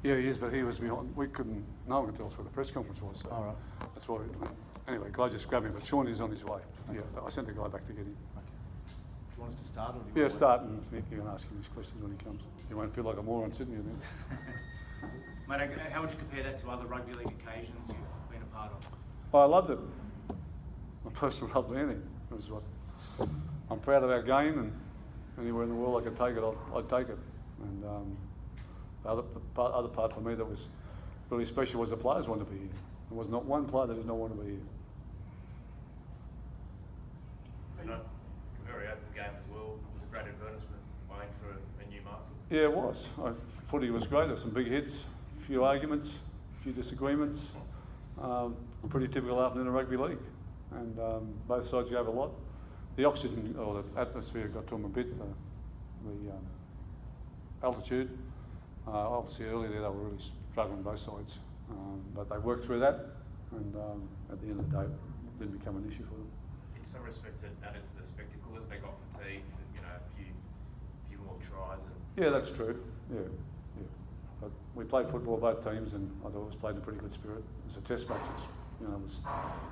Yeah, he is, but he was behind. No one could tell us where the press conference was. So All right. that's why. Anyway, guy just grabbed me, but Sean is on his way. Okay. Yeah, I sent the guy back to get him. Okay. Do you want us to start, or do you Yeah, want to start, and you can ask him his questions when he comes. You won't feel like a moron sitting here then. Mate, how would you compare that to other rugby league occasions you've been a part of? Oh, I loved it. I personally loved being here. It was what I'm proud of our game, and anywhere in the world I could take it, I'd take it. And the other part for me that was really special was the players wanted to be here. There was not one player that did not want to be here. It's not a very open game as well. It was a great advertisement made for a new market. Yeah, it was. Footy was great. There were some big hits, a few arguments, a few disagreements. A pretty typical afternoon in rugby league, and both sides gave a lot. The oxygen or the atmosphere got to them a bit. The altitude. Obviously, earlier there they were really struggling both sides, but they worked through that, and at the end of the day, it didn't become an issue for them. In some respects, it added to the spectacle as they got fatigued. A few more tries. Yeah, that's true. Yeah. But we played football both teams, and I thought it was played in a pretty good spirit. It's a test match.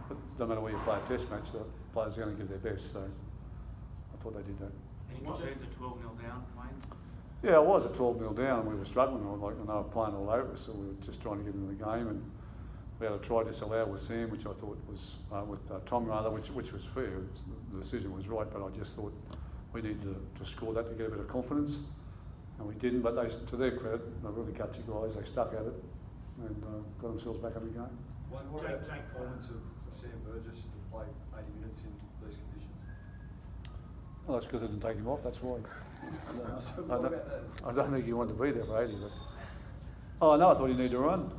But no matter where you play a test match, the players are going to give their best. So I thought they did that. Any concerns at 12-0 down, Wayne? Yeah, it was at 12-0 down, and we were struggling. And they were playing all over us, so we were just trying to get into the game. And we had a try disallowed with Sam, which I thought was with Tom rather, which was fair. The decision was right, but I just thought we needed to score that to get a bit of confidence, and we didn't. But they, to their credit, they're really gutsy guys. They stuck at it and got themselves back in the game. What about the performance of Sam Burgess to play 80 minutes in these conditions? Well, that's because I didn't take him off. That's why. So what about that? I don't think he wanted to be there for 80, but I thought he needed to run.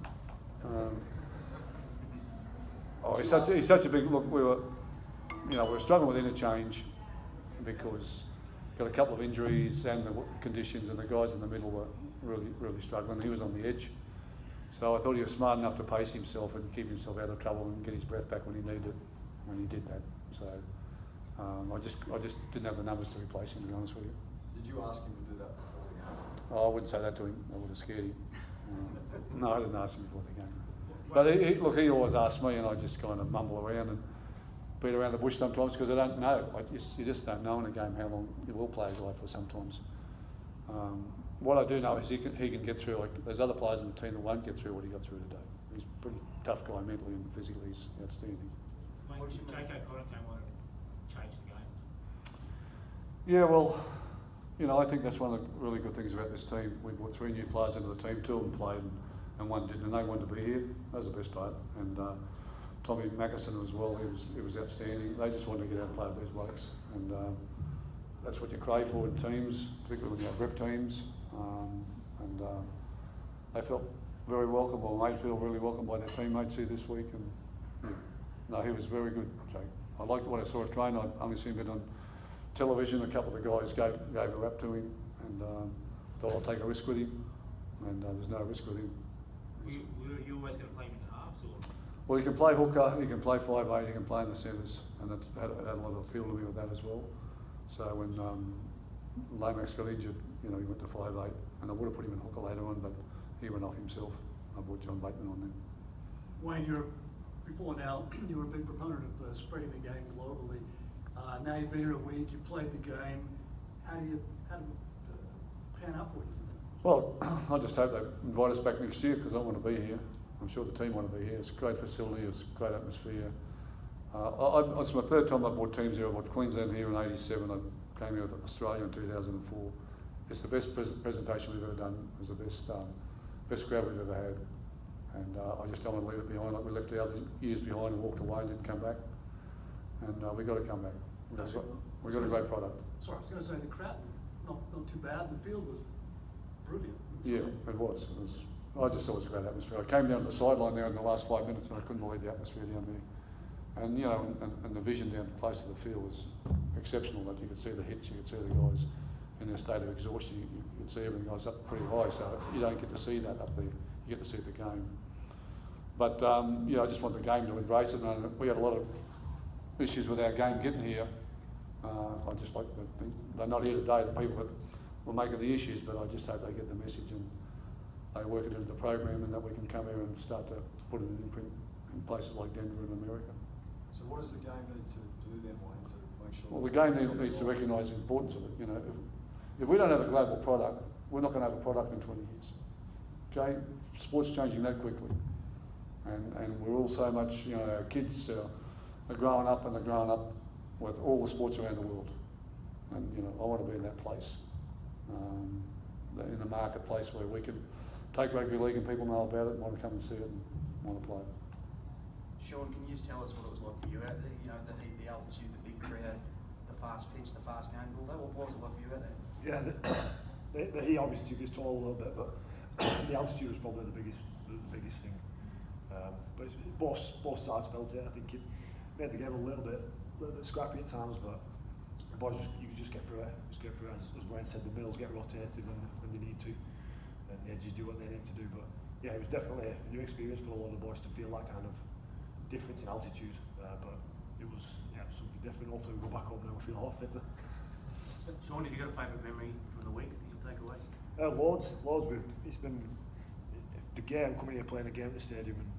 He's such a big look. We were struggling with interchange because got a couple of injuries and the conditions, and the guys in the middle were really struggling. He was on the edge, so I thought he was smart enough to pace himself and keep himself out of trouble and get his breath back when he needed it, and he did that. So I just didn't have the numbers to replace him, to be honest with you. Did you ask him to do that before the game? I wouldn't say that to him. I would have scared him. No, I didn't ask him before the game. But he always asked me, and I just kind of mumble around and beat around the bush sometimes because I don't know. You just don't know in a game how long you will play a guy for sometimes. What I do know is he can get through. Like there's other players in the team that won't get through what he got through today. He's a pretty tough guy mentally and physically. He's outstanding. Mate, did J.K. Connaughton want to change the game? Yeah, well, I think that's one of the really good things about this team. We brought 3 new players into the team, 2 of them played and one didn't, and they wanted to be here. That was the best part. And Tommy Mackison as well, he was outstanding. They just wanted to get out and play with these blokes. And that's what you crave for in teams, particularly when you have rep teams. They felt very welcome, or made feel really welcome by their teammates here this week. And he was very good, Jake. I liked what I saw at train. I'd only seen him on television. A couple of the guys gave a rap to him, and thought I'll take a risk with him. And there's no risk with him. Were you always going to play him in the halves, or? Well, he can play hooker, he can play 5'8", he can play in the centres, and it had a lot of appeal to me with that as well. So when Lomax got injured, he went to 5'8", and I would have put him in hooker later on, but he went off himself. I brought John Bateman on then. Wayne, before now, you were a big proponent of spreading the game globally. Now you've been here a week, you played the game. How did it pan out for you? Well, I just hope they invite us back next year because I want to be here. I'm sure the team want to be here. It's a great facility, it's a great atmosphere. It's my 3rd time I brought teams here. I brought Queensland here in '87. I came here with Australia in 2004. It's the best presentation we've ever done. It was the best crowd we've ever had. And I just don't want to leave it behind like we left the other years behind and walked away and didn't come back. And we've got to come back. We've got a great product. Sorry, I was going to say the crowd, not too bad. The field was brilliant. Yeah, it was. I just thought it was a great atmosphere. I came down to the sideline there in the last 5 minutes and I couldn't believe the atmosphere down there. And and the vision down close to the field was exceptional. That you could see the hits, you could see the guys in their state of exhaustion. You could see everything goes up pretty high, so you don't get to see that up there. You get to see the game. But I just want the game to embrace it. And we had a lot of issues with our game getting here. I just like they're not here today, the people that were making the issues, but I just hope they get the message. And they work it into the program, and that we can come here and start to put an imprint in places like Denver and America. So what does the game need to do then, Wayne, to make sure? Well, the game needs to recognise the importance of it. You know, if we don't have a global product, we're not going to have a product in 20 years. Okay, sport's changing that quickly, and we're all so much. You know, our kids are growing up, and they're growing up with all the sports around the world, and you know, I want to be in that place, in the marketplace where we can take rugby league and people know about it and want to come and see it and want to play it. Sean, can you just tell us what it was like for you out there? You know, the heat, the altitude, the big crowd, the fast pitch, the fast game ball. What was it like for you out there? Yeah, the heat obviously took his toll a little bit, but the altitude was probably the biggest thing. But both sides felt it. I think it made the game a little bit scrappy at times, but the boys you could just get through it. As Wayne said, the middles get rotated when they need to, and the edges do what they need to do. But yeah, it was definitely a new experience for a lot of the boys to feel that kind of difference in altitude. But it was something different. Hopefully we'll go back home now and feel a lot fitter. Sean, have you got a favourite memory from the week that you'll take away? Loads. It's been the game, coming here playing a game at the stadium, and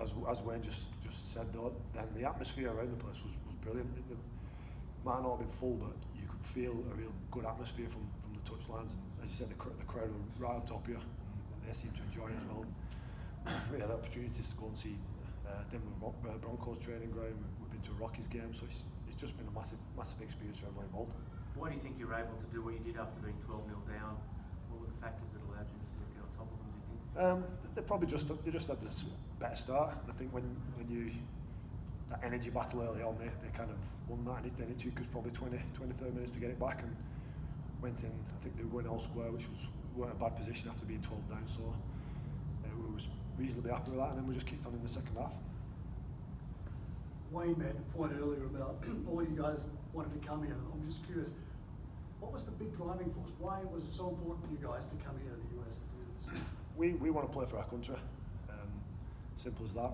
as Wayne just said, though, then the atmosphere around the place was brilliant. It might not have been full, but you could feel a real good atmosphere from the touchlines. And as you said, the crowd were right on top of you, and they seemed to enjoy it as well. We had opportunities to go and see Denver Broncos training ground. We've been to a Rockies game, so it's just been a massive experience for everyone involved. Why do you think you were able to do what you did after being 12-0 down? What were the factors that allowed you to sort of get on top of them, do you think? They probably just had this better start. I think when you that energy battle early on, they kind of won that, and it took us probably 20-30 minutes to get it back, and went in. I think they were going all square, which weren't a bad position after being 12 down. So we was reasonably happy with that, and then we just kicked on in the second half. Wayne made the point earlier about all you guys wanted to come here. I'm just curious, what was the big driving force? Why was it so important for you guys to come here to the US to do this? We want to play for our country. Simple as that.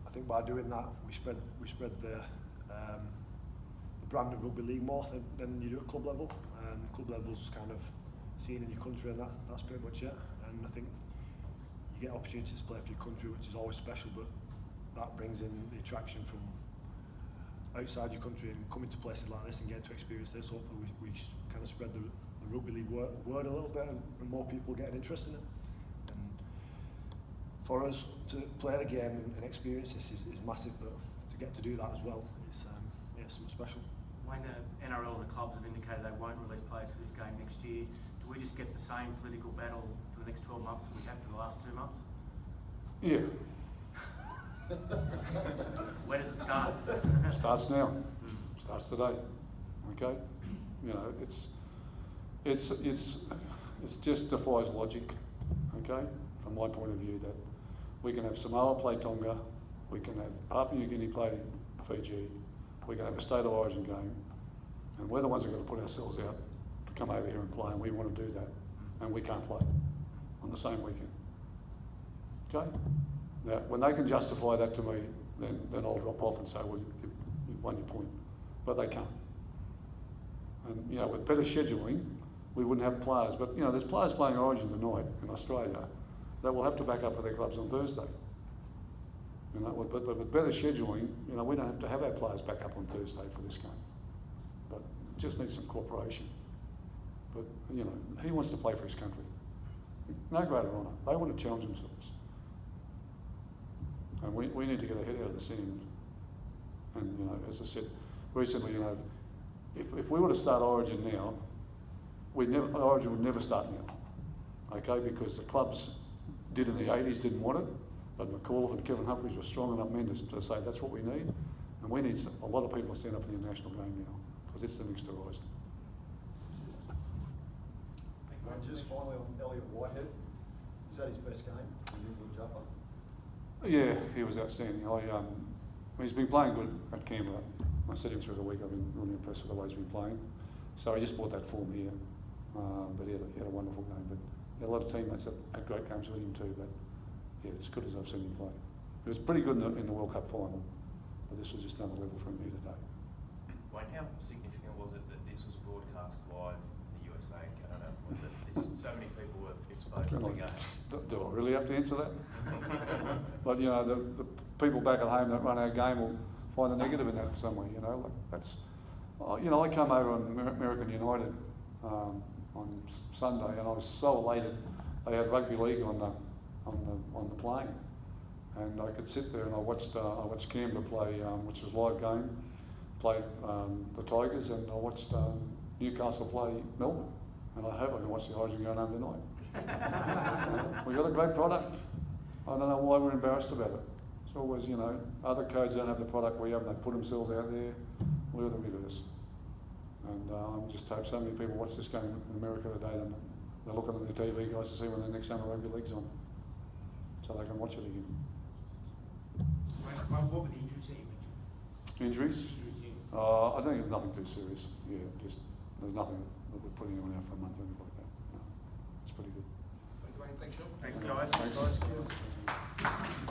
I think by doing that, we spread the brand of rugby league more than you do at club level. Club level's kind of seen in your country, and that's pretty much it. And I think you get opportunities to play for your country, which is always special, but that brings in the attraction from outside your country and coming to places like this and getting to experience this. Hopefully we kind of spread the rugby league word a little bit, and more people get an interest in it. And for us to play the game and experience this is massive, but to get to do that as well is something special. When the NRL and the clubs have indicated they won't release players for this game next year, do we just get the same political battle for the next 12 months that we have for the last 2 months? Yeah. Where does it start? Starts now. Starts today. Okay. You know, it just defies logic. Okay, from my point of view, that we can have Samoa play Tonga, we can have Papua New Guinea play Fiji, we can have a state of origin game, and we're the ones that are going to put ourselves out to come over here and play, and we want to do that, and we can't play on the same weekend. Okay. Now, when they can justify that to me, then I'll drop off and say, well, you won your point. But they can't. And, you know, with better scheduling, we wouldn't have players. But, you know, there's players playing Origin tonight in Australia that will have to back up for their clubs on Thursday. You know, but with better scheduling, you know, we don't have to have our players back up on Thursday for this game. But it just needs some cooperation. But, you know, he wants to play for his country. No greater honour. They want to challenge themselves. And we need to get our head out of the sand. And, you know, as I said recently, you know, if we were to start Origin now, Origin would never start now. Okay, because the clubs did in the 80s, didn't want it, but McAuliffe and Kevin Humphries were strong enough men to say that's what we need. And we need a lot of people to stand up in the international game now, because it's the next horizon. And just finally on Elliot Whitehead, is that his best game, the England jumper? Yeah, he was outstanding. He's been playing good at Canberra. I said him through the week. I've been really impressed with the way he's been playing. So he just brought that form here. But he had a wonderful game. But he had a lot of teammates that had great games with him too. But yeah, as good as I've seen him play. He was pretty good in the World Cup final. But this was just another level for him here today. Wayne, how significant was it that this was broadcast live in the US sake? I don't know. So many people were exposed to Can the I- game. do I really have to answer that? But you know, the people back at home that run our game will find the negative in that for some way. You know, like that's. You know, I come over on American United on Sunday, and I was so elated. They had rugby league on the plane, and I could sit there and I watched Canberra play, which was a live game, played the Tigers, and I watched Newcastle play Melbourne, and I hope I can watch the Origin going home tonight. We got a great product. I don't know why we're embarrassed about it. It's always, you know, other codes don't have the product we have, and they put themselves out there. We're the reverse. And I just hope so many people watch this game in America today, and they're looking at the TV guys to see when the next Summer Rugby League's on, so they can watch it again. What were the injuries that you mentioned? Injuries? Injuries, yeah. I don't think it's nothing too serious. Yeah, just there's nothing that we're putting anyone out for a month or anything like that. No, it's pretty good. Thank you, Wayne. Thanks, Sean. Thanks, guys. Thanks. Thanks, guys.